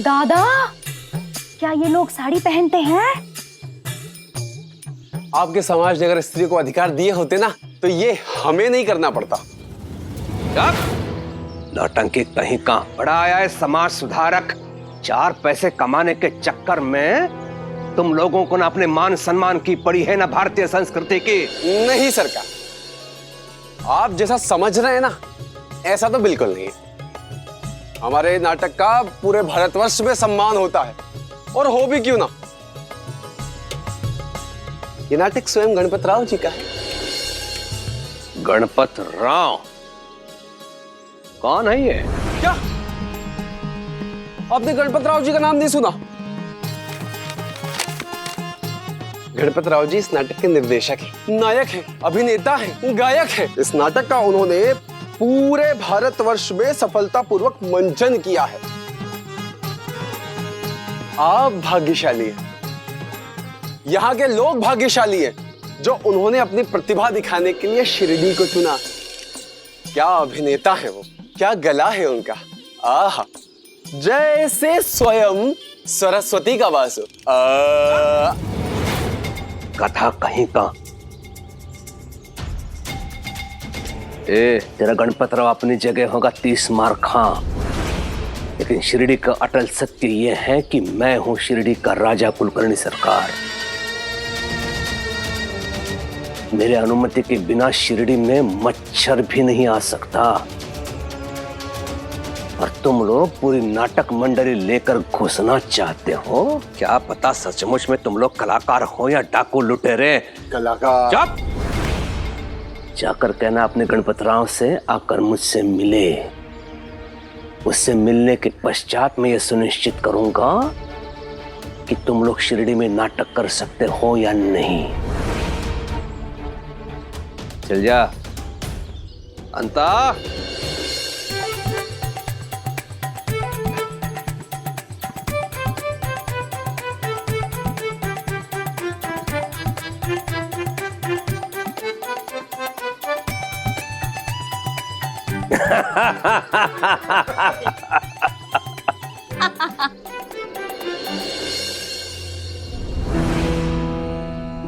दादा, क्या ये लोग साड़ी पहनते हैं? आपके समाज ने अगर स्त्री को अधिकार दिए होते ना, तो ये हमें नहीं करना पड़ता। नौटंकी कहीं का बड़ा आया है समाज सुधारक। 4 पैसे कमाने के चक्कर में तुम लोगों को ना अपने मान सम्मान की पड़ी है, ना भारतीय संस्कृति की। नहीं सरकार, आप जैसा समझ रहे हैं ना, ऐसा तो बिल्कुल नहीं है। हमारे नाटक का पूरे भारतवर्ष में सम्मान होता है, और हो भी क्यों ना। ये नाटक स्वयं गणपत राव जी का है। गणपत राव कौन है ये? क्या आपने गणपत राव जी का नाम नहीं सुना? गणपत राव जी इस नाटक के निर्देशक हैं, नायक हैं, अभिनेता हैं, गायक हैं। इस नाटक का उन्होंने पूरे भारतवर्ष में सफलतापूर्वक मंचन किया है। आप भाग्यशाली हैं, यहाँ के लोग भाग्यशाली हैं, जो उन्होंने अपनी प्रतिभा दिखाने के लिए शिरडी को चुना। क्या अभिनेता है वो, क्या गला है उनका। आहा, जैसे स्वयं सरस्वती का वास हो। कथा कहीं का। तेरा गणपत राव अपनी जगह होगा 30 मार खां, लेकिन शिरडी का अटल सत्य यह है कि मैं हूं शिरडी का राजा कुलकर्णी सरकार। मेरे अनुमति के बिना शिरडी में मच्छर भी नहीं आ सकता। और तुम लोग पूरी नाटक मंडली लेकर घुसना चाहते हो। क्या पता सचमुच में तुम लोग कलाकार हो या डाकू लुटेरे। कलाकार। चुप! जाकर कहना अपने गणपत राव से आकर मुझसे मिले। उससे मिलने के पश्चात मैं ये सुनिश्चित करूंगा कि तुम लोग शिरडी में नाटक कर सकते हो या नहीं। चल जा अंता।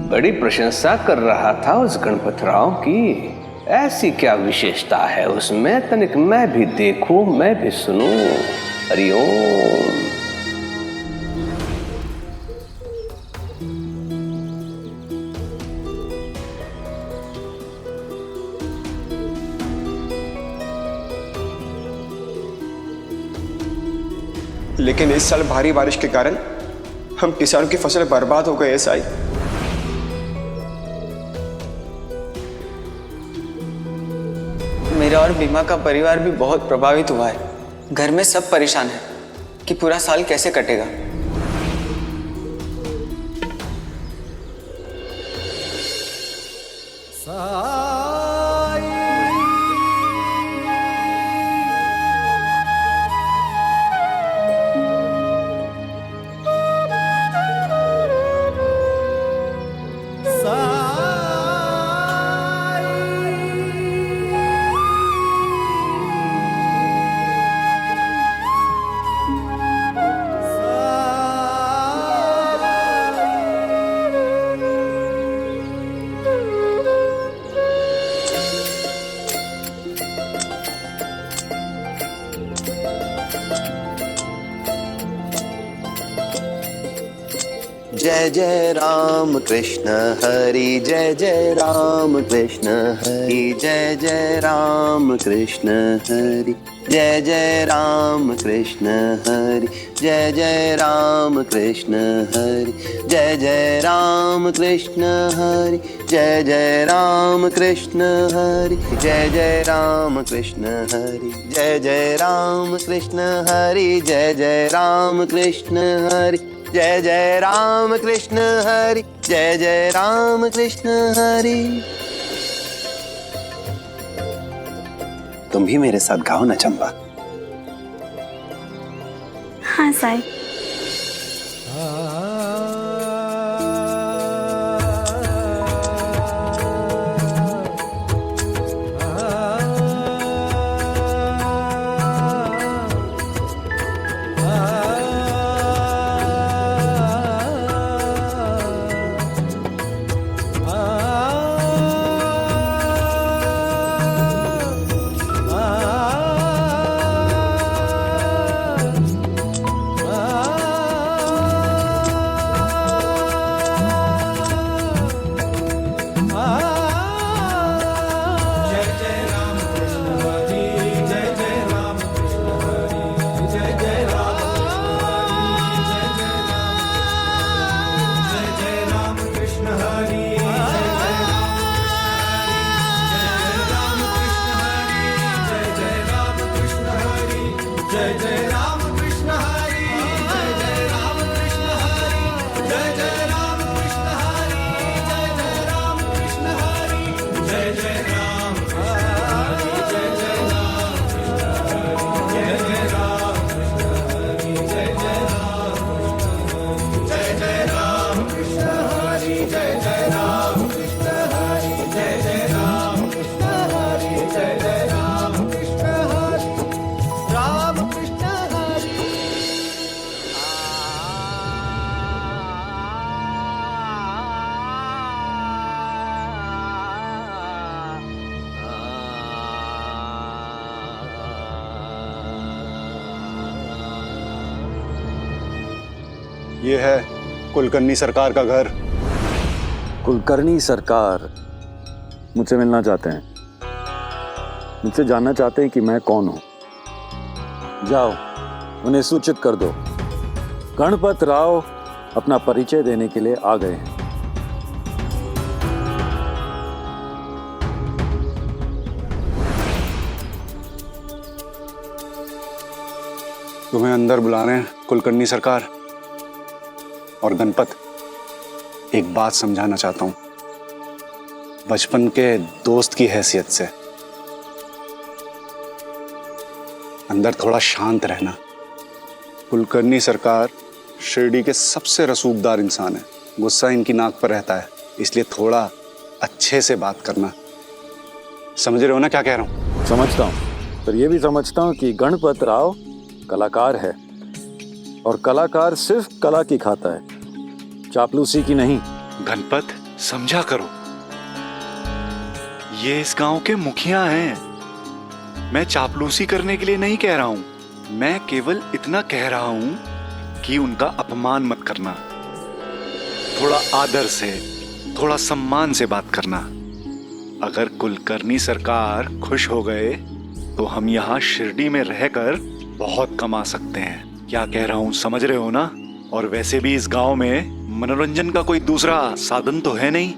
बड़ी प्रशंसा कर रहा था उस गणपत राव की। ऐसी क्या विशेषता है उसमें, तनिक मैं भी देखूं, मैं भी सुनूं। हरिओम। लेकिन इस साल भारी बारिश के कारण हम किसानों की फसल बर्बाद हो गई है साईं। मेरा और बीमा का परिवार भी बहुत प्रभावित हुआ है। घर में सब परेशान है कि पूरा साल कैसे कटेगा। जय जय राम कृष्ण हरि, जय जय राम कृष्ण हरि, जय जय राम कृष्ण हरि, जय जय राम कृष्ण हरि, जय जय राम कृष्ण हरि, जय जय राम कृष्ण हरि, जय जय राम कृष्ण हरि, जय जय राम कृष्ण हरि, जय जय राम कृष्ण हरि, जय जय राम कृष्ण हरि, जय जय राम कृष्ण हरि, जय जय राम कृष्ण हरि। तुम भी मेरे साथ गाओ ना चंपा। हाँ साईं। ये है कुलकर्णी सरकार का घर। कुलकर्णी सरकार मुझसे मिलना चाहते हैं, मुझसे जानना चाहते हैं कि मैं कौन हूं। जाओ उन्हें सूचित कर दो, गणपत राव अपना परिचय देने के लिए आ गए हैं। तुम्हें अंदर बुला रहे हैं कुलकर्णी सरकार। और गणपत, एक बात समझाना चाहता हूं, बचपन के दोस्त की हैसियत से अंदर थोड़ा शांत रहना। कुलकर्णी सरकार शिरडी के सबसे रसूखदार इंसान है, गुस्सा इनकी नाक पर रहता है, इसलिए थोड़ा अच्छे से बात करना। समझ रहे हो ना क्या कह रहा हूं? समझता हूं, पर यह भी समझता हूं कि गणपत राव कलाकार है और कलाकार सिर्फ कला की खाता है, चापलूसी की नहीं। गणपत, समझा करो, ये इस गांव के मुखिया हैं। मैं चापलूसी करने के लिए नहीं कह रहा हूं, मैं केवल इतना कह रहा हूं कि उनका अपमान मत करना। थोड़ा आदर से, थोड़ा सम्मान से बात करना। अगर कुलकर्णी सरकार खुश हो गए तो हम यहाँ शिरडी में रहकर बहुत कमा सकते हैं। क्या कह रहा हूँ समझ रहे हो ना? और वैसे भी इस गांव में मनोरंजन का कोई दूसरा साधन तो है नहीं।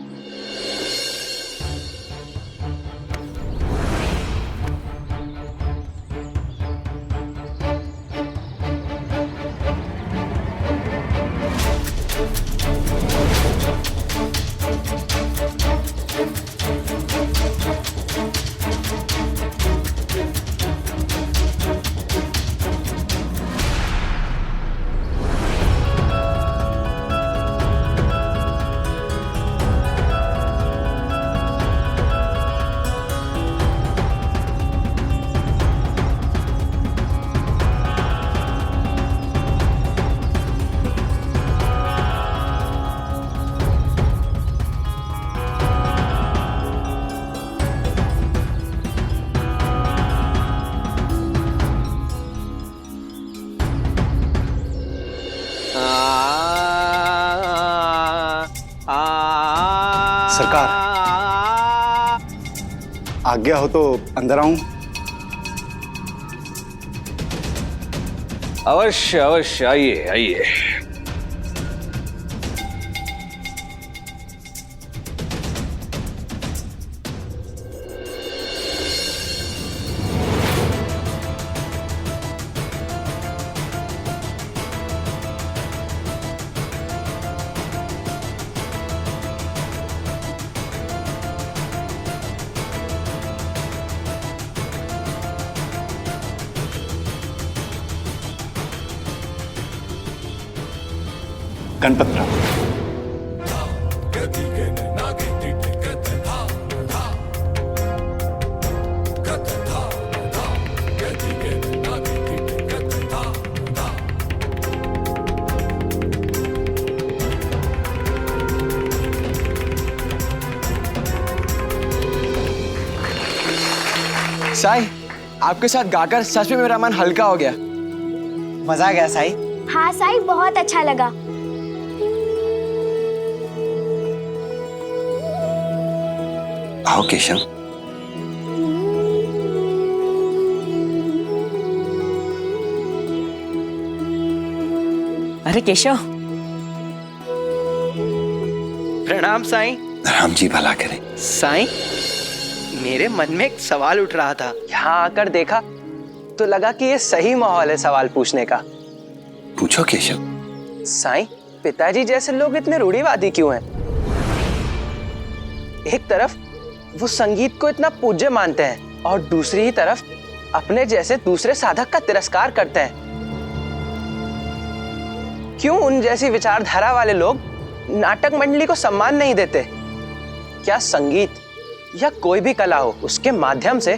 सरकार, आज्ञा हो तो अंदर आऊं? अवश्य अवश्य, आइए आइए। गणपत राव, साई, आपके साथ गाकर सच में मेरा मन हल्का हो गया। मजा आ गया साई। हाँ साई, बहुत अच्छा लगा। आओ केशव। अरे केशव, प्रणाम साईं। राम जी भला करें। साईं, मेरे मन में एक सवाल उठ रहा था। यहाँ आकर देखा तो लगा कि ये सही माहौल है सवाल पूछने का। पूछो केशव। साईं, पिताजी जैसे लोग इतने रूढ़िवादी क्यों हैं? एक तरफ वो संगीत को इतना पूज्य मानते हैं और दूसरी ही तरफ अपने जैसे दूसरे साधक का तिरस्कार करते हैं। क्यों उन जैसी विचारधारा वाले लोग नाटक मंडली को सम्मान नहीं देते? क्या संगीत या कोई भी कला हो, उसके माध्यम से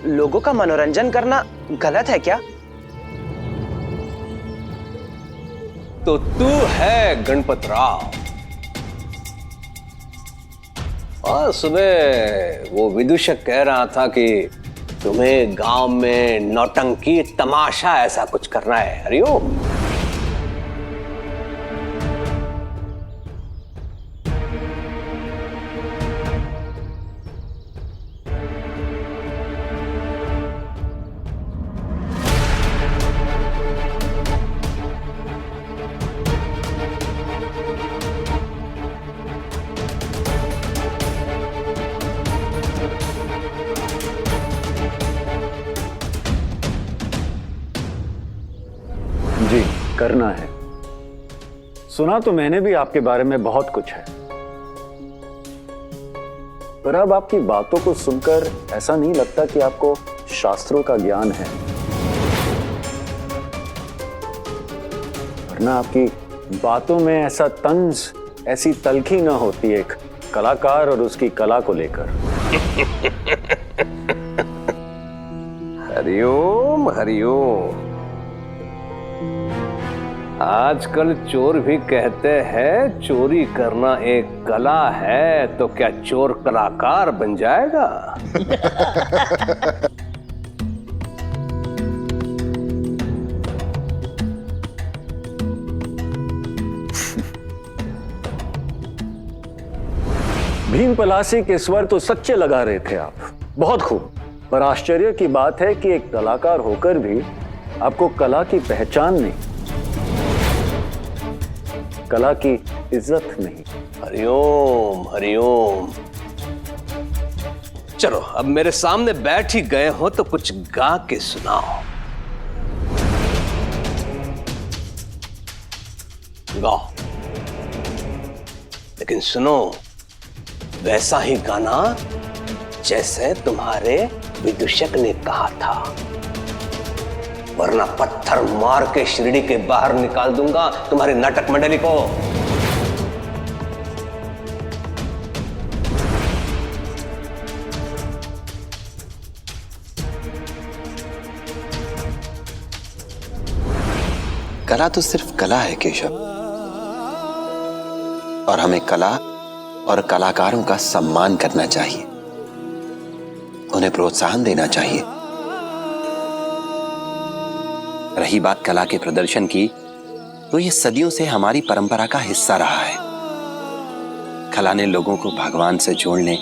लोगों का मनोरंजन करना गलत है क्या? तो तू है गणपत राव। और सुबह वो विदूषक कह रहा था कि तुम्हें गांव में नौटंकी तमाशा ऐसा कुछ करना है। हरिओम। करना है। सुना तो मैंने भी आपके बारे में बहुत कुछ है, पर अब आपकी बातों को सुनकर ऐसा नहीं लगता कि आपको शास्त्रों का ज्ञान है, वरना आपकी बातों में ऐसा तंज, ऐसी तलखी ना होती एक कलाकार और उसकी कला को लेकर। हरिओम हरिओम। आजकल चोर भी कहते हैं चोरी करना एक कला है, तो क्या चोर कलाकार बन जाएगा? भीम पलासी के स्वर तो सच्चे लगा रहे थे आप, बहुत खूब। पर आश्चर्य की बात है कि एक कलाकार होकर भी आपको कला की पहचान नहीं, कला की इज्जत नहीं। हरिओम हरिओम। चलो अब मेरे सामने बैठ ही गए हो तो कुछ गा के सुनाओ। गाओ, लेकिन सुनो वैसा ही गाना जैसे तुम्हारे विदूषक ने कहा था, वरना पत्थर मार के शिरडी के बाहर निकाल दूंगा तुम्हारी नाटक मंडली को। कला तो सिर्फ कला है केशव, और हमें कला और कलाकारों का सम्मान करना चाहिए, उन्हें प्रोत्साहन देना चाहिए। रही बात कला के प्रदर्शन की, तो ये सदियों से हमारी परंपरा का हिस्सा रहा है। कला ने लोगों को भगवान से जोड़ने,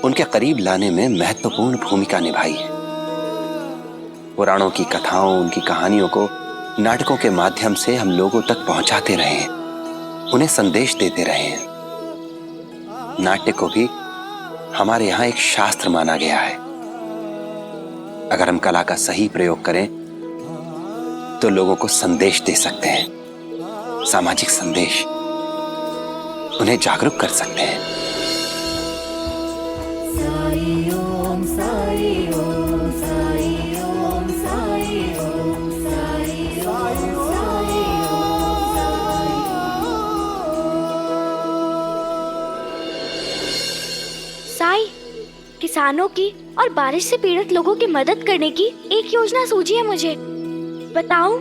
उनके करीब लाने में महत्वपूर्ण भूमिका निभाई है। पुराणों की कथाओं, उनकी कहानियों को नाटकों के माध्यम से हम लोगों तक पहुंचाते रहे हैं, उन्हें संदेश देते रहे हैं। नाट्य को भी हमारे यहाँ एक शास्त्र माना गया है। अगर हम कला का सही प्रयोग करें तो लोगों को संदेश दे सकते हैं, सामाजिक संदेश, उन्हें जागरूक कर सकते हैं। साई, किसानों की और बारिश से पीड़ित लोगों की मदद करने की एक योजना सूझी है मुझे। बताऊं?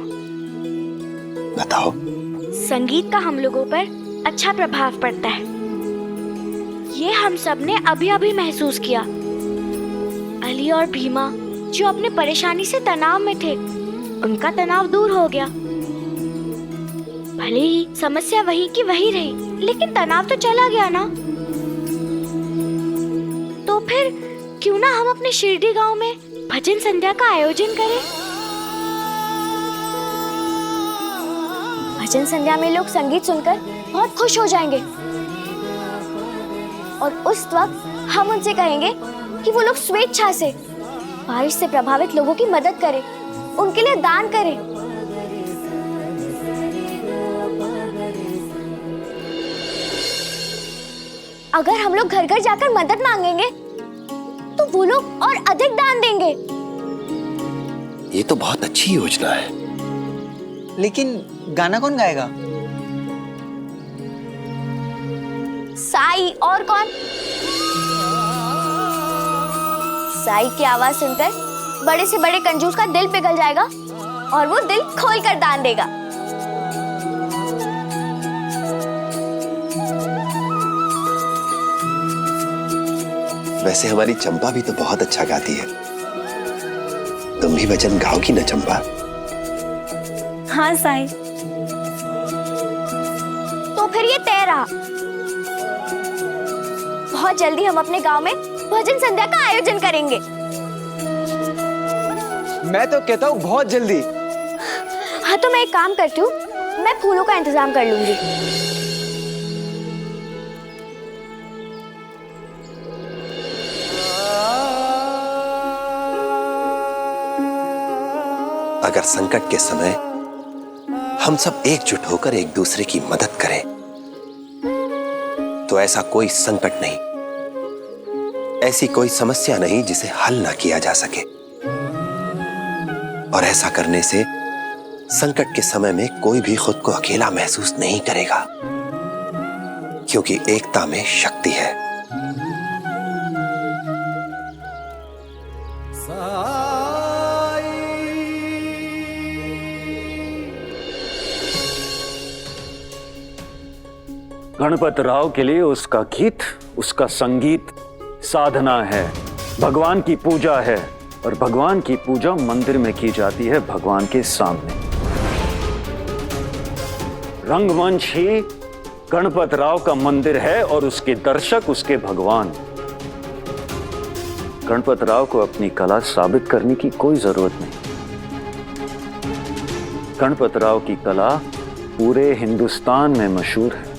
बताओ। संगीत का हम लोगों पर अच्छा प्रभाव पड़ता है, ये हम सब ने अभी अभी महसूस किया। अली और भीमा जो अपने परेशानी से तनाव में थे, उनका तनाव दूर हो गया। भले ही समस्या वही की वही रही, लेकिन तनाव तो चला गया ना। तो फिर क्यों ना हम अपने शिरडी गांव में भजन संध्या का आयोजन करें? भजन संध्या में लोग संगीत सुनकर बहुत खुश हो जाएंगे, और उस वक्त हम उनसे कहेंगे कि वो लोग स्वेच्छा से बारिश से प्रभावित लोगों की मदद करें, उनके लिए दान करें। अगर हम लोग घर घर जाकर मदद मांगेंगे तो वो लोग और अधिक दान देंगे। ये तो बहुत अच्छी योजना है। लेकिन गाना कौन गाएगा? साई, और कौन? साई की आवाज सुनकर बड़े से बड़े कंजूस का दिल पिघल जाएगा और वो दिल खोलकर दान देगा। वैसे हमारी चंपा भी तो बहुत अच्छा गाती है, तुम भी भजन गाओगी ना चंपा? हाँ साई। तो फिर ये तय रहा, बहुत जल्दी हम अपने गांव में भजन संध्या का आयोजन करेंगे। मैं तो कहता हूँ बहुत जल्दी। हाँ तो मैं एक काम करती हूँ, मैं फूलों का इंतजाम कर लूंगी। अगर संकट के समय हम सब एकजुट होकर एक दूसरे की मदद करें तो ऐसा कोई संकट नहीं, ऐसी कोई समस्या नहीं जिसे हल ना किया जा सके। और ऐसा करने से संकट के समय में कोई भी खुद को अकेला महसूस नहीं करेगा, क्योंकि एकता में शक्ति है। गणपत राव के लिए उसका गीत, उसका संगीत साधना है, भगवान की पूजा है। और भगवान की पूजा मंदिर में की जाती है, भगवान के सामने। रंगमंच ही गणपत राव का मंदिर है और उसके दर्शक उसके भगवान। गणपत राव को अपनी कला साबित करने की कोई जरूरत नहीं। गणपत राव की कला पूरे हिंदुस्तान में मशहूर है।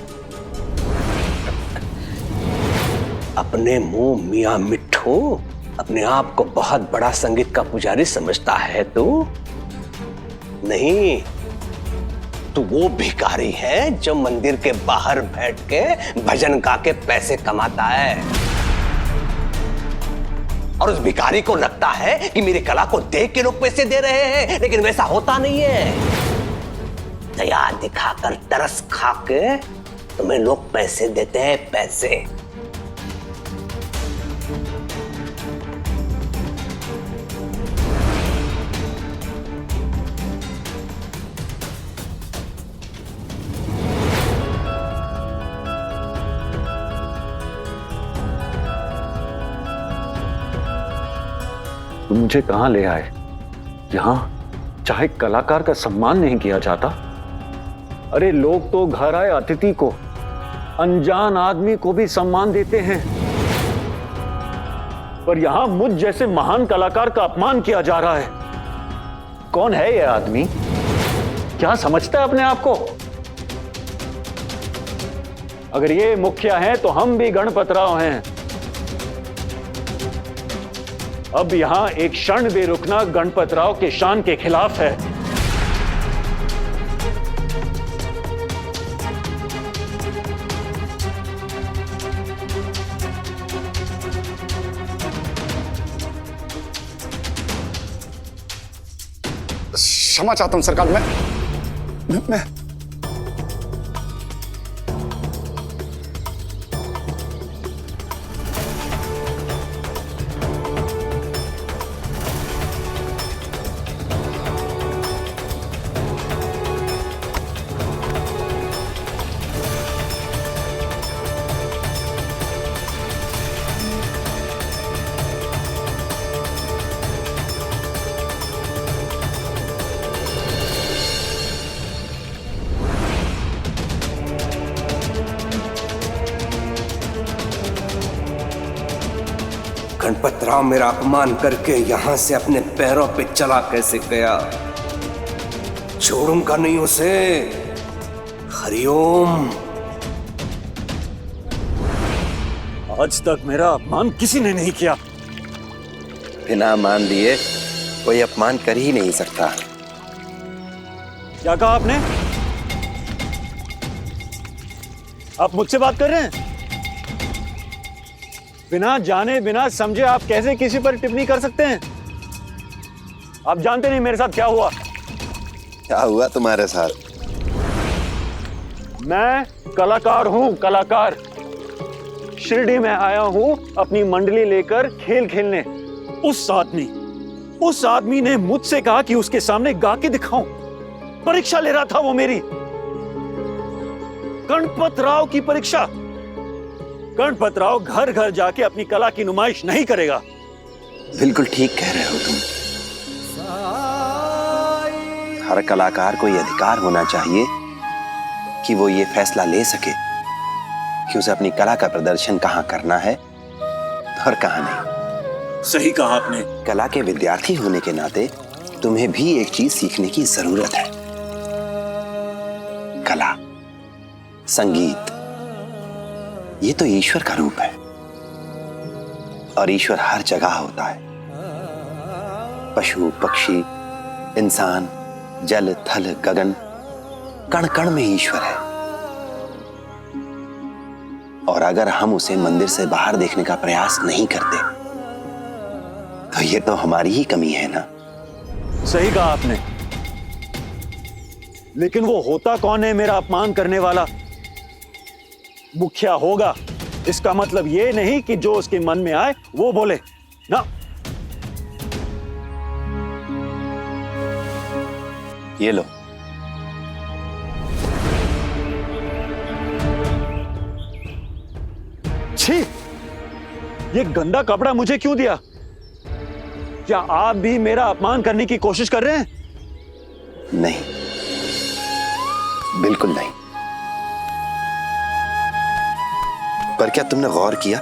अपने मुंह मियां मिट्ठू अपने आप को बहुत बड़ा संगीत का पुजारी समझता है तू? नहीं, तू वो भिखारी है जो मंदिर के बाहर बैठ के भजन गा के पैसे कमाता है। और उस भिखारी को लगता है कि मेरी कला को देख के लोग पैसे दे रहे हैं, लेकिन वैसा होता नहीं है। दया दिखाकर तरस खा के तुम्हें लोग पैसे देते हैं, पैसे। तुम मुझे कहां ले आए? यहां चाहे कलाकार का सम्मान नहीं किया जाता। अरे लोग तो घर आए अतिथि को, अनजान आदमी को भी सम्मान देते हैं, पर यहां मुझ जैसे महान कलाकार का अपमान किया जा रहा है। कौन है यह आदमी? क्या समझता है अपने आप को? अगर ये मुखिया हैं तो हम भी गणपत राव हैं। अब यहां एक क्षण भी रुकना गणपत राव के शान के खिलाफ है। क्षमा चाहता हूं सरकार, मैं गणपत राव मेरा अपमान करके यहां से अपने पैरों पे चला कैसे गया? छोड़ूंगा नहीं उसे। हरिओम। आज तक मेरा अपमान किसी ने नहीं किया। बिना मान लिए कोई अपमान कर ही नहीं सकता। क्या कहा आपने? आप मुझसे बात कर रहे हैं? बिना जाने बिना समझे आप कैसे किसी पर टिप्पणी कर सकते हैं? आप जानते नहीं मेरे साथ क्या हुआ। क्या हुआ तुम्हारे साथ? मैं कलाकार हूं, कलाकार। शिरडी में आया हूं अपनी मंडली लेकर खेल खेलने। उस आदमी ने मुझसे कहा कि उसके सामने गा के दिखाऊं। परीक्षा ले रहा था वो मेरी, गणपत राव की परीक्षा। गणपत राव घर घर जाके अपनी कला की नुमाइश नहीं करेगा। बिल्कुल ठीक कह रहे हो तुम। हर कलाकार को यह अधिकार होना चाहिए कि वो ये फैसला ले सके कि उसे अपनी कला का प्रदर्शन कहां करना है और कहां नहीं। सही कहा आपने। कला के विद्यार्थी होने के नाते तुम्हें भी एक चीज सीखने की जरूरत है। कला, संगीत, ये तो ईश्वर का रूप है और ईश्वर हर जगह होता है। पशु, पक्षी, इंसान, जल, थल, गगन, कण कण में ईश्वर है। और अगर हम उसे मंदिर से बाहर देखने का प्रयास नहीं करते तो ये तो हमारी ही कमी है ना। सही कहा आपने, लेकिन वो होता कौन है मेरा अपमान करने वाला? मुखिया होगा, इसका मतलब ये नहीं कि जो उसके मन में आए वो बोले ना। ये लो। छी, ये गंदा कपड़ा मुझे क्यों दिया? क्या आप भी मेरा अपमान करने की कोशिश कर रहे हैं? नहीं, बिल्कुल नहीं। पर क्या तुमने गौर किया,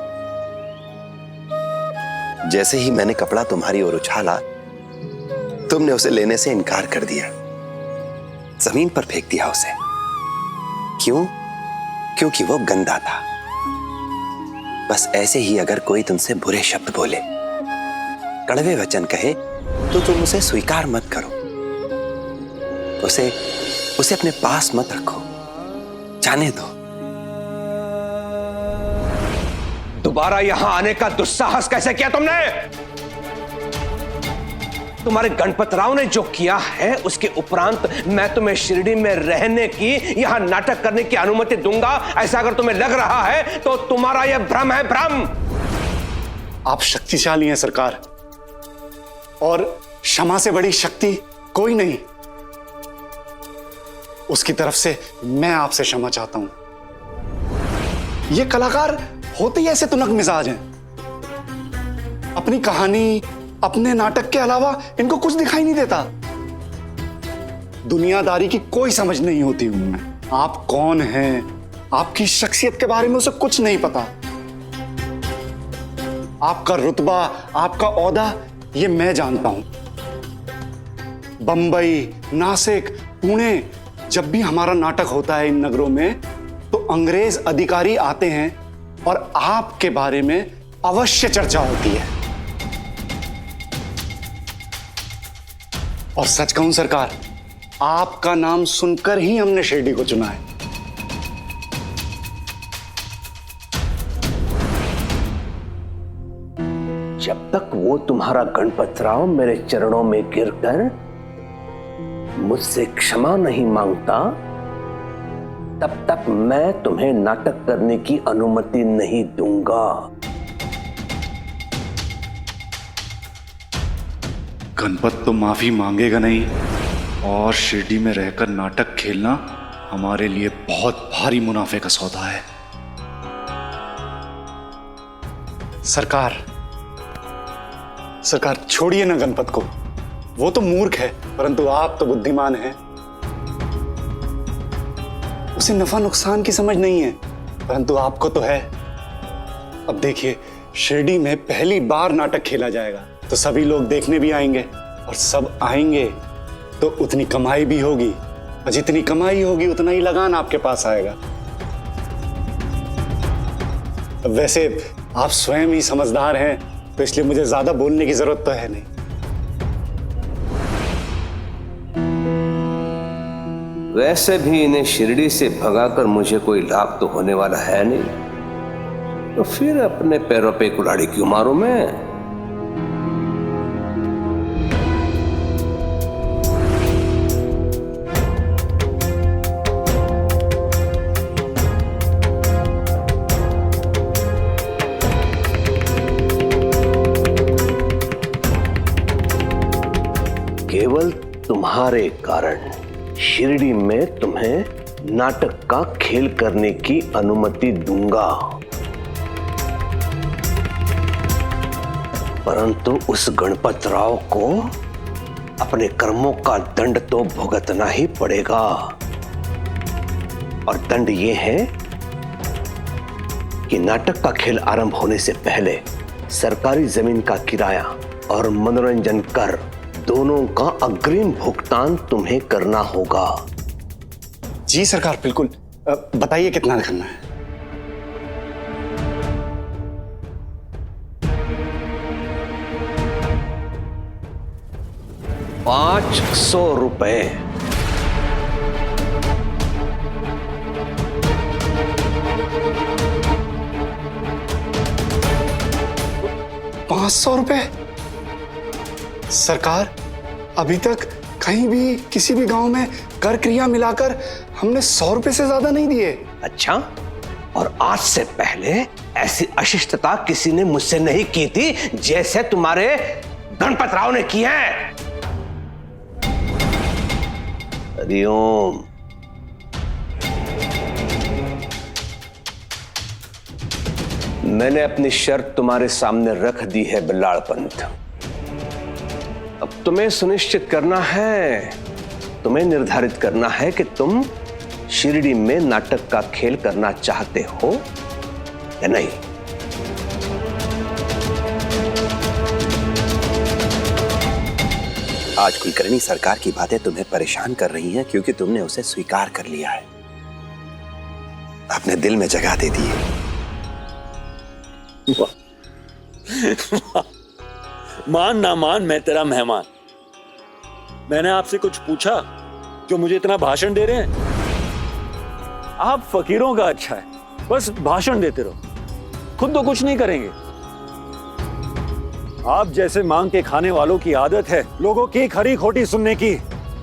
जैसे ही मैंने कपड़ा तुम्हारी ओर उछाला तुमने उसे लेने से इनकार कर दिया, जमीन पर फेंक दिया उसे। क्यों? क्योंकि वो गंदा था। बस ऐसे ही अगर कोई तुमसे बुरे शब्द बोले, कड़वे वचन कहे, तो तुम उसे स्वीकार मत करो, उसे अपने पास मत रखो, जाने दो। दोबारा यहां आने का दुस्साहस कैसे किया तुमने? तुम्हारे गणपत राव ने जो किया है उसके उपरांत मैं तुम्हें शिरडी में रहने की, यहां नाटक करने की अनुमति दूंगा। ऐसा अगर तुम्हें लग रहा है तो तुम्हारा यह भ्रम है, भ्रम। आप शक्तिशाली हैं सरकार, और क्षमा से बड़ी शक्ति कोई नहीं। उसकी तरफ से मैं आपसे क्षमा चाहता हूं। ये कलाकार होते ही ऐसे तुनक मिजाज हैं। अपनी कहानी, अपने नाटक के अलावा इनको कुछ दिखाई नहीं देता। दुनियादारी की कोई समझ नहीं होती उनमें। आप कौन हैं, आपकी शख्सियत के बारे में उसे कुछ नहीं पता। आपका रुतबा, आपका ओहदा, ये मैं जानता हूं। बंबई, नासिक, पुणे, जब भी हमारा नाटक होता है इन नगरों में, तो अंग्रेज अधिकारी आते हैं और आपके बारे में अवश्य चर्चा होती है। और सच कहूं सरकार, आपका नाम सुनकर ही हमने शिरडी को चुना है। जब तक वो तुम्हारा गणपत राव मेरे चरणों में गिरकर मुझसे क्षमा नहीं मांगता, तब तक मैं तुम्हें नाटक करने की अनुमति नहीं दूंगा। गणपत तो माफी मांगेगा नहीं, और शिरडी में रहकर नाटक खेलना हमारे लिए बहुत भारी मुनाफे का सौदा है। सरकार छोड़िए ना गणपत को, वो तो मूर्ख है, परंतु आप तो बुद्धिमान हैं। उसे नफा नुकसान की समझ नहीं है, परंतु आपको तो है। अब देखिए, शिरडी में पहली बार नाटक खेला जाएगा तो सभी लोग देखने भी आएंगे, और सब आएंगे तो उतनी कमाई भी होगी, और जितनी कमाई होगी उतना ही लगान आपके पास आएगा। वैसे आप स्वयं ही समझदार हैं, तो इसलिए मुझे ज्यादा बोलने की जरूरत तो है नहीं। वैसे भी इन्हें शिरडी से भगाकर मुझे कोई लाभ तो होने वाला है नहीं, तो फिर अपने पैरों पे कुल्हाड़ी क्यों मारूं मैं? केवल तुम्हारे कारण शिरडी में तुम्हें नाटक का खेल करने की अनुमति दूंगा, परंतु उस गणपत राव को अपने कर्मों का दंड तो भुगतना ही पड़ेगा। और दंड यह है कि नाटक का खेल आरंभ होने से पहले सरकारी जमीन का किराया और मनोरंजन कर दोनों का अग्रिम भुगतान तुम्हें करना होगा। जी सरकार, बिल्कुल। बताइए कितना करना है। 500 रुपए। 500 रुपए? सरकार, अभी तक कहीं भी किसी भी गांव में कर क्रिया मिलाकर हमने 100 रुपए से ज्यादा नहीं दिए। अच्छा, और आज से पहले ऐसी अशिष्टता किसी ने मुझसे नहीं की थी जैसे तुम्हारे गणपत राव ने की है। हरिओम। मैंने अपनी शर्त तुम्हारे सामने रख दी है बल्लाळ पंत। अब तुम्हें सुनिश्चित करना है, तुम्हें निर्धारित करना है कि तुम शिरडी में नाटक का खेल करना चाहते हो या नहीं। आज कुलकर्णी सरकार की बातें तुम्हें परेशान कर रही हैं क्योंकि तुमने उसे स्वीकार कर लिया है, अपने दिल में जगह दे दी है। मान ना मान, मैं तेरा मेहमान। मैंने आपसे कुछ पूछा जो मुझे इतना भाषण दे रहे हैं? आप फकीरों का अच्छा है, बस भाषण देते रहो, खुद तो कुछ नहीं करेंगे। आप जैसे मांग के खाने वालों की आदत है लोगों की खरी खोटी सुनने की,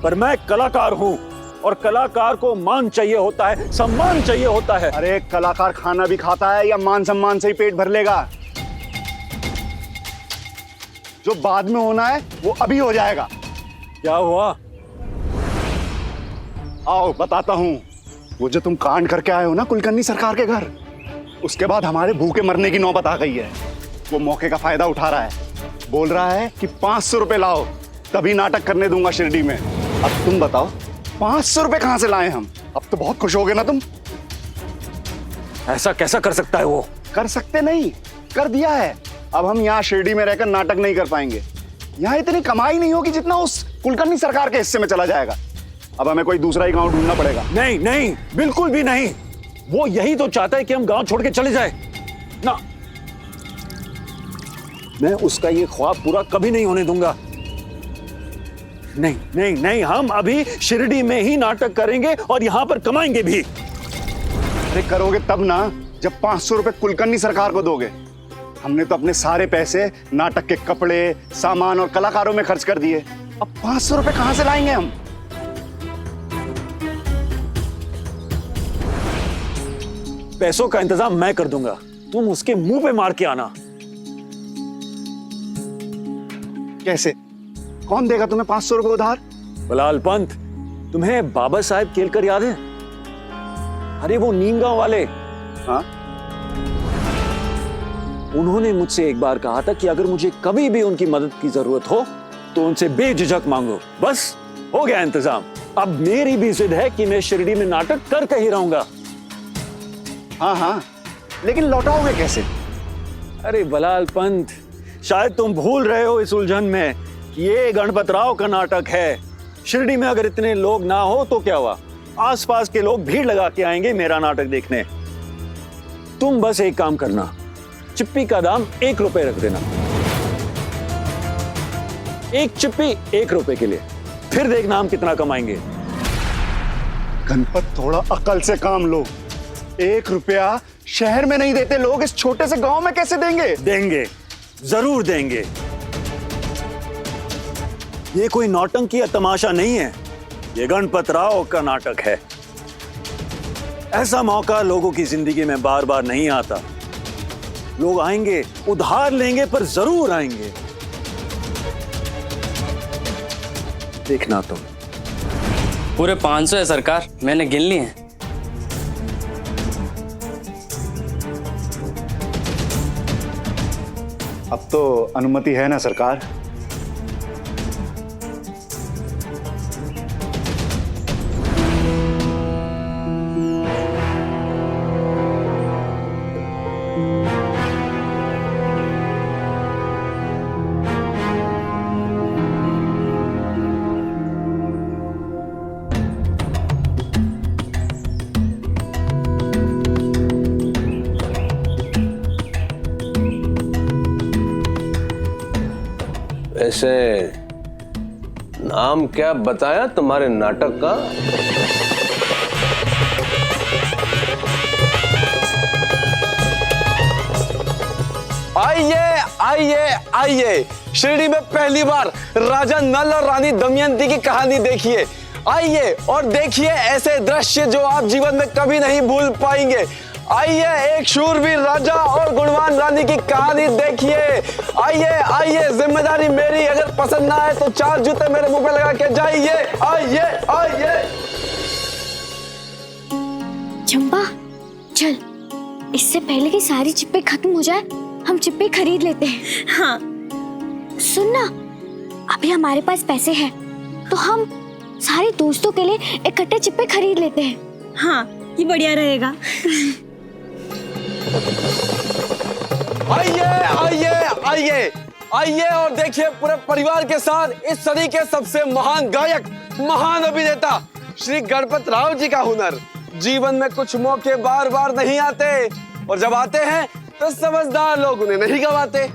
पर मैं कलाकार हूं और कलाकार को मान चाहिए होता है, सम्मान चाहिए होता है। अरे कलाकार खाना भी खाता है या मान सम्मान से ही पेट भर लेगा? जो बाद में होना है वो अभी हो जाएगा। क्या हुआ? आओ बताता हूं। वो जो तुम कांड करके आए हो ना कुलकर्णी सरकार के घर, उसके बाद हमारे भूखे मरने की नौबत आ गई है। वो मौके का फायदा उठा रहा है, बोल रहा है कि 500 रुपए लाओ तभी नाटक करने दूंगा शिरडी में। अब तुम बताओ 500 रुपए कहां से लाए हम? अब तो बहुत खुश हो गए ना तुम। ऐसा कैसा कर सकता है वो? कर सकते नहीं, कर दिया है। अब हम यहाँ शिरडी में रहकर नाटक नहीं कर पाएंगे। यहाँ इतनी कमाई नहीं होगी जितना उस कुलकर्णी सरकार के हिस्से में चला जाएगा। अब हमें कोई दूसरा ही गांव ढूंढना पड़ेगा। नहीं नहीं, बिल्कुल भी नहीं। वो यही तो चाहता है कि हम गांव छोड़ के चले जाए ना। मैं उसका ये ख्वाब पूरा कभी नहीं होने दूंगा। नहीं नहीं नहीं, हम अभी शिरडी में ही नाटक करेंगे और यहाँ पर कमाएंगे भी। अरे करोगे तब ना जब 500 रुपए कुलकर्णी सरकार को दोगे। हमने तो अपने सारे पैसे नाटक के कपड़े, सामान और कलाकारों में खर्च कर दिए। अब 500 रुपए कहां से लाएंगे हम? पैसों का इंतजाम मैं कर दूंगा, तुम उसके मुंह पे मार के आना। कैसे? कौन देगा तुम्हें 500 रुपए उधार? बलाल पंत, तुम्हें बाबा साहेब केलकर याद है? अरे वो नीमगांव वाले। हाँ? उन्होंने मुझसे एक बार कहा था कि अगर मुझे कभी भी उनकी मदद की जरूरत हो तो उनसे बेझिझक मांगो। बस हो गया इंतजाम। अब मेरी भी जिद है कि मैं शिरडी में नाटक कर ही रहूंगा। हाँ हाँ, लेकिन लौटाओगे कैसे? अरे बलाल पंत, शायद तुम भूल रहे हो इस उलझन में कि ये गणपत राव का नाटक है। शिरडी में अगर इतने लोग ना हो तो क्या हुआ, आसपास के लोग भीड़ लगा के आएंगे मेरा नाटक देखने। तुम बस एक काम करना, चिप्पी का दाम 1 रुपए रख देना। एक चिप्पी 1 रुपए के लिए, फिर देखना हम कितना कमाएंगे। गणपत, थोड़ा अकल से काम लो। 1 रुपया शहर में नहीं देते लोग, इस छोटे से गांव में कैसे देंगे? देंगे, जरूर देंगे। ये कोई नौटंकी या तमाशा नहीं है, ये गणपत राव का नाटक है। ऐसा मौका लोगों की जिंदगी में बार बार नहीं आता। लोग आएंगे, उधार लेंगे, पर जरूर आएंगे। देखना तुम। पूरे 500 है सरकार, मैंने गिन लिए हैं। अब तो अनुमति है ना सरकार? ऐसे नाम क्या बताया तुम्हारे नाटक का? आइए आइए आइए, शिरडी में पहली बार राजा नल और रानी दमयंती की कहानी देखिए। आइए और देखिए ऐसे दृश्य जो आप जीवन में कभी नहीं भूल पाएंगे। आइए एक शूरवीर राजा और गुणवान रानी की कहानी देखिए। आइए आइए, जिम्मेदारी मेरी, अगर पसंद ना आए तो 4 जूते मेरे मुंह पे लगा के जाइए। आइए आइए। चंपा चल, इससे पहले कि सारी चिप्पे खत्म हो जाए हम चिप्पे खरीद लेते हैं। हाँ सुन ना, अभी हमारे पास पैसे हैं तो हम सारे दोस्तों के लिए इकट्ठे चिप्पे खरीद लेते हैं। हाँ ये बढ़िया रहेगा। आइए आइए आइए आइए और देखिए पूरे परिवार के साथ इस सदी के सबसे महान गायक, महान अभिनेता श्री गणपत राव जी का हुनर। जीवन में कुछ मौके बार बार नहीं आते और जब आते हैं तो समझदार लोग उन्हें नहीं गवाते।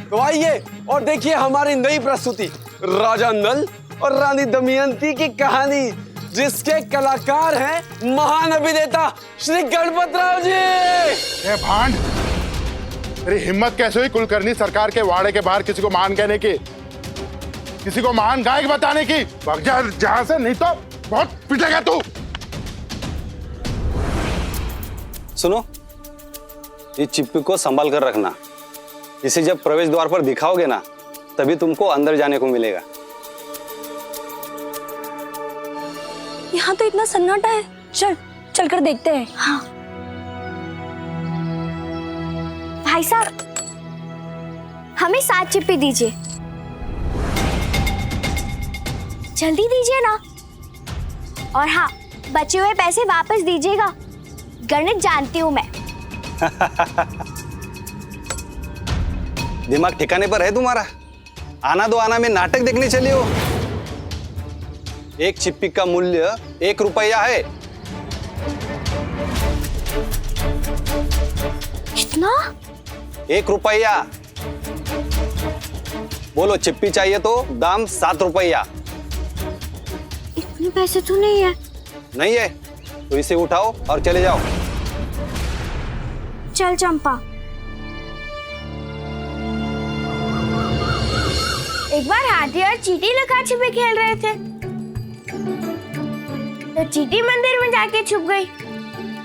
तो आइए और देखिए हमारी नई प्रस्तुति, राजा नल और रानी दमयंती की कहानी, जिसके कलाकार हैं महान अभिनेता श्री गणपत राव जी। ए भांड, तेरी हिम्मत कैसे हुई कुलकर्णी सरकार के वाड़े के बाहर किसी को महान कहने की, किसी को महान गायक बताने की? भाग जा जहां से, नहीं तो बहुत पिटेगा तू। सुनो, ये चिप्पी को संभाल कर रखना। इसे जब प्रवेश द्वार पर दिखाओगे ना, तभी तुमको अंदर जाने को मिलेगा। यहाँ तो इतना सन्नाटा है, चल कर देखते हैं। हाँ भाई साहब, हमें 7 चिप्पी दीजिए, जल्दी दीजिए ना। और हाँ, बचे हुए पैसे वापस दीजिएगा, गणित जानती हूँ मैं। दिमाग ठिकाने पर है तुम्हारा? आना दो आना में नाटक देखने चले हो। एक चिप्पी का मूल्य 1 रुपया है। कितना? 1 रुपया। बोलो चिप्पी चाहिए तो दाम 7 रुपया। इतने पैसे तो नहीं है। नहीं है तो इसे उठाओ और चले जाओ। चल चंपा, एक बार हाथी और चींटी लुका छिपी खेल रहे थे तो चींटी मंदिर में जाके छुप गई,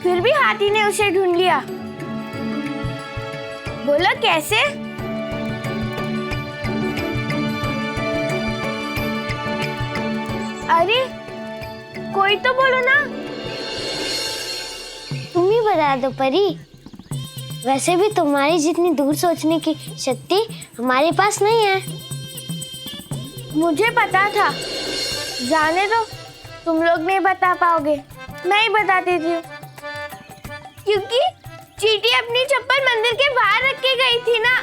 फिर भी हाथी ने उसे ढूंढ लिया। बोलो कैसे? अरे कोई तो बोलो ना। तुम ही बता दो परी, वैसे भी तुम्हारी जितनी दूर सोचने की शक्ति हमारे पास नहीं है। मुझे पता था, जाने दो, तुम लोग नहीं बता पाओगे, मैं ही बता देती हूँ। क्योंकि चींटी अपनी चप्पल मंदिर के बाहर रख के गई थी ना।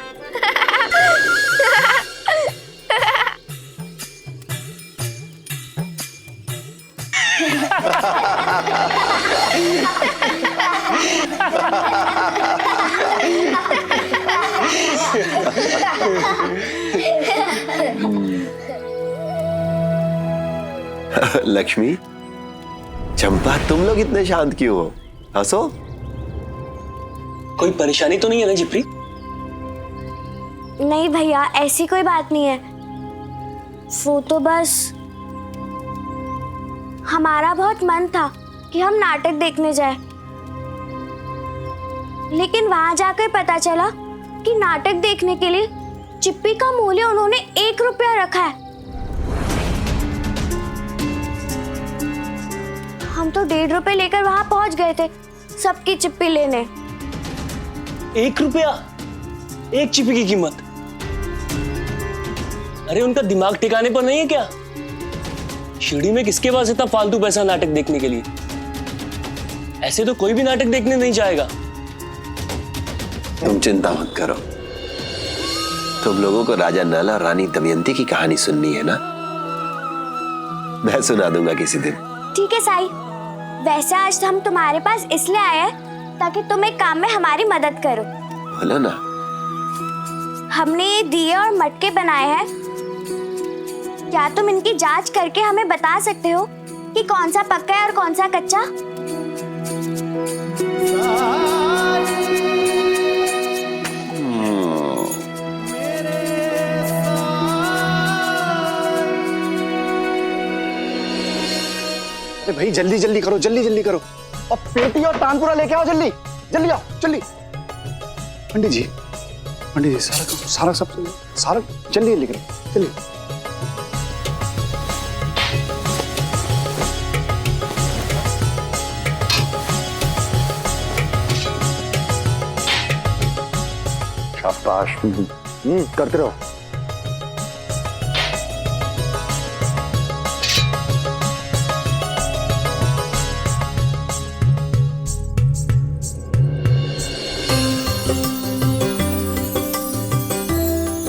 लक्ष्मी, चंपा, तुम लोग इतने शांत क्यों हो? हंसो। कोई परेशानी तो नहीं है ना जिप्री? नहीं भैया, ऐसी कोई बात नहीं है। वो तो बस हमारा बहुत मन था कि हम नाटक देखने जाए, लेकिन वहां जाकर पता चला कि नाटक देखने के लिए चिप्पी का मूल्य उन्होंने 1 रुपया रखा है। हम तो 1.5 रुपए लेकर वहां पहुंच गए थे सबकी चिप्पी लेने। 1 रुपया? एक चिप्पी की कीमत? अरे उनका दिमाग ठिकाने पर नहीं है क्या? शिरडी में किसके पास इतना फालतू पैसा नाटक देखने के लिए? ऐसे तो कोई भी नाटक देखने नहीं जाएगा। तुम चिंता मत करो, तुम लोगों को राजा नल और रानी दमयंती की कहानी सुननी है ना? मैं सुना दूंगा किसी दिन। ठीक है साई, वैसे आज हम तुम्हारे पास इसलिए आए हैं ताकि तुम एक काम में हमारी मदद करो। बोलो ना। हमने ये दिए और मटके बनाए हैं, क्या तुम इनकी जांच करके हमें बता सकते हो कि कौन सा पक्का है और कौन सा कच्चा? अरे भाई जल्दी जल्दी करो, जल्दी जल्दी करो। और पेटी और तानपुरा लेके आओ, जल्दी जल्दी आओ, जल्दी। पंडित जी सारा सब सारा जल्दी जल्दी करो, जल्दी। शाबाश। करते रहो।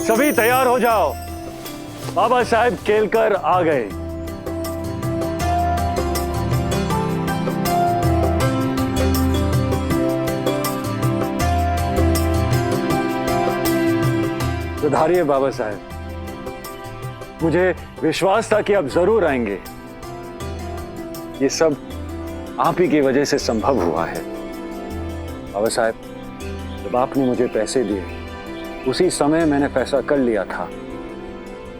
सभी तैयार हो जाओ, बाबा साहेब केलकर आ गए। सुधारिए बाबा साहेब, मुझे विश्वास था कि आप जरूर आएंगे। ये सब आप ही की वजह से संभव हुआ है। बाबा साहेब, जब आपने मुझे पैसे दिए उसी समय मैंने फैसला कर लिया था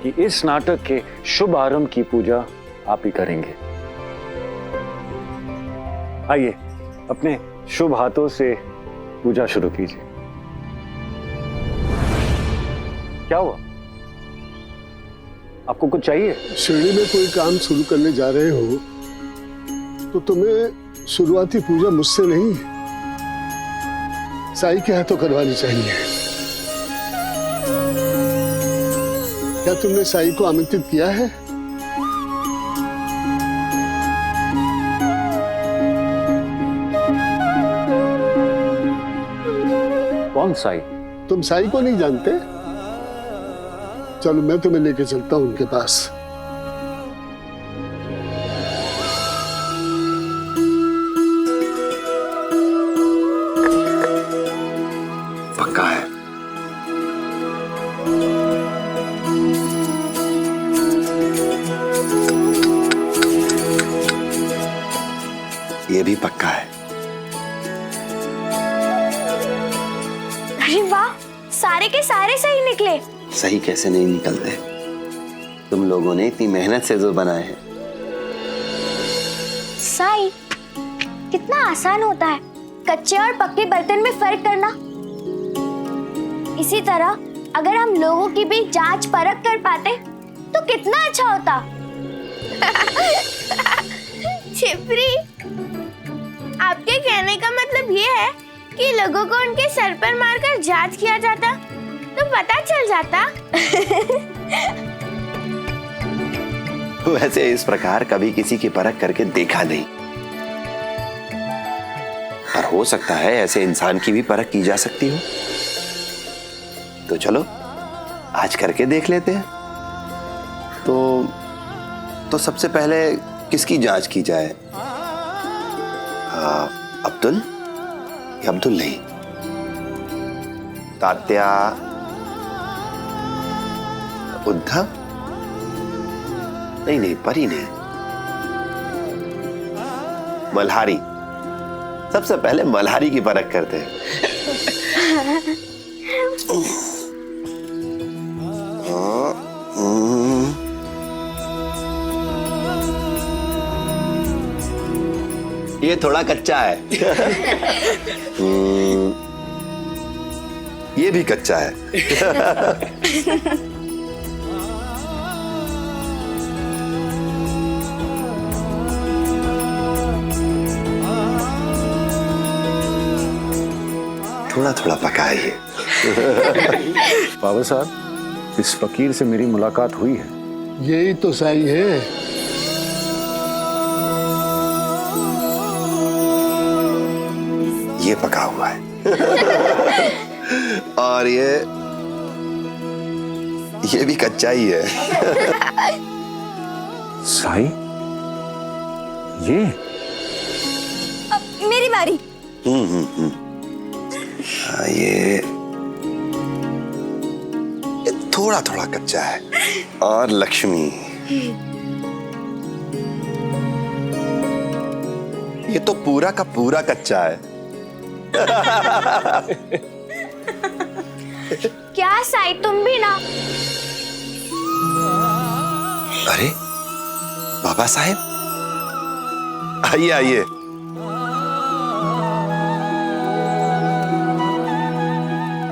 कि इस नाटक के शुभ आरंभ की पूजा आप ही करेंगे। आइए अपने शुभ हाथों से पूजा शुरू कीजिए। क्या हुआ? आपको कुछ चाहिए? शिरडी में कोई काम शुरू करने जा रहे हो तो तुम्हें शुरुआती पूजा मुझसे नहीं, साई के हाथों करवानी चाहिए। क्या तुमने साई को आमंत्रित किया है? कौन साई? तुम साई को नहीं जानते? चलो मैं तुम्हें लेके चलता हूं उनके पास। पक्का है। ये भी पक्का है। अरे वाह, सारे के सारे सही निकले। सही कैसे नहीं निकलते? तुम लोगों ने इतनी मेहनत से जो बनाए हैं। साई, कितना आसान होता है कच्चे और पक्के बर्तन में फर्क करना। इसी तरह अगर हम लोगों की भी जांच परख कर पाते तो कितना अच्छा होता। छिपरी, आपके कहने का मतलब ये है कि लोगों को उनके सर पर मारकर जांच किया जाता तो पता चल जाता। वैसे इस प्रकार कभी किसी की परख करके देखा नहीं, पर हो सकता है ऐसे इंसान की भी परख की जा सकती हो। तो चलो आज करके देख लेते हैं। तो सबसे पहले किसकी जांच की जाए? अब्दुल या अब्दुल नहीं? तात्या, उद्धव? नहीं, परी नहीं। मल्हारी। सबसे पहले मल्हारी की परख करते हैं। ये थोड़ा कच्चा है। ये भी कच्चा है। थोड़ा थोड़ा पका है ये। बाबा साहब, इस फकीर से मेरी मुलाकात हुई है। यही तो साई है। ये पका हुआ है। और ये भी कच्चा ही है। साई, ये मेरी बारी। ये थोड़ा थोड़ा कच्चा है। और लक्ष्मी, ये तो पूरा का पूरा कच्चा है। क्या साई, तुम भी ना? अरे बाबा साहेब, आइए आइए।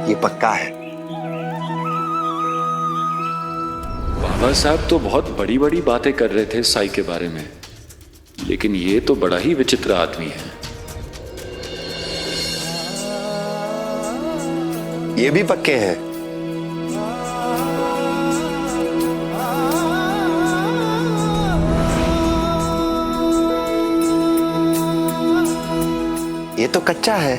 ये पक्का है। बाबा साहब तो बहुत बड़ी बड़ी बातें कर रहे थे साई के बारे में, लेकिन ये तो बड़ा ही विचित्र आदमी है। ये भी पक्के हैं। ये तो कच्चा है।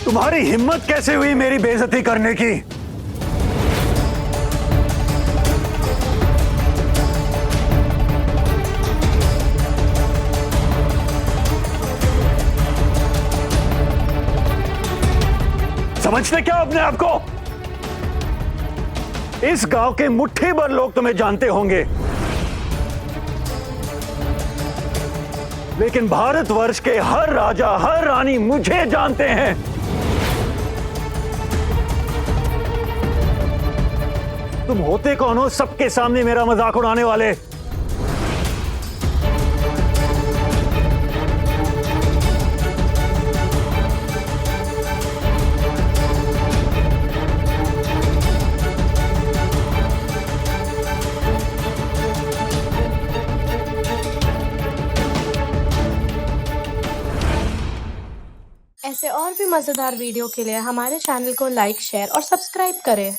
तुम्हारी हिम्मत कैसे हुई मेरी बेइज्जती करने की? समझते क्या अपने आप को? इस गांव के मुट्ठी भर लोग तुम्हें जानते होंगे, लेकिन भारतवर्ष के हर राजा हर रानी मुझे जानते हैं। तुम होते कौन हो सबके सामने मेरा मजाक उड़ाने वाले? ऐसे और भी मजेदार वीडियो के लिए हमारे चैनल को लाइक, शेयर और सब्सक्राइब करें।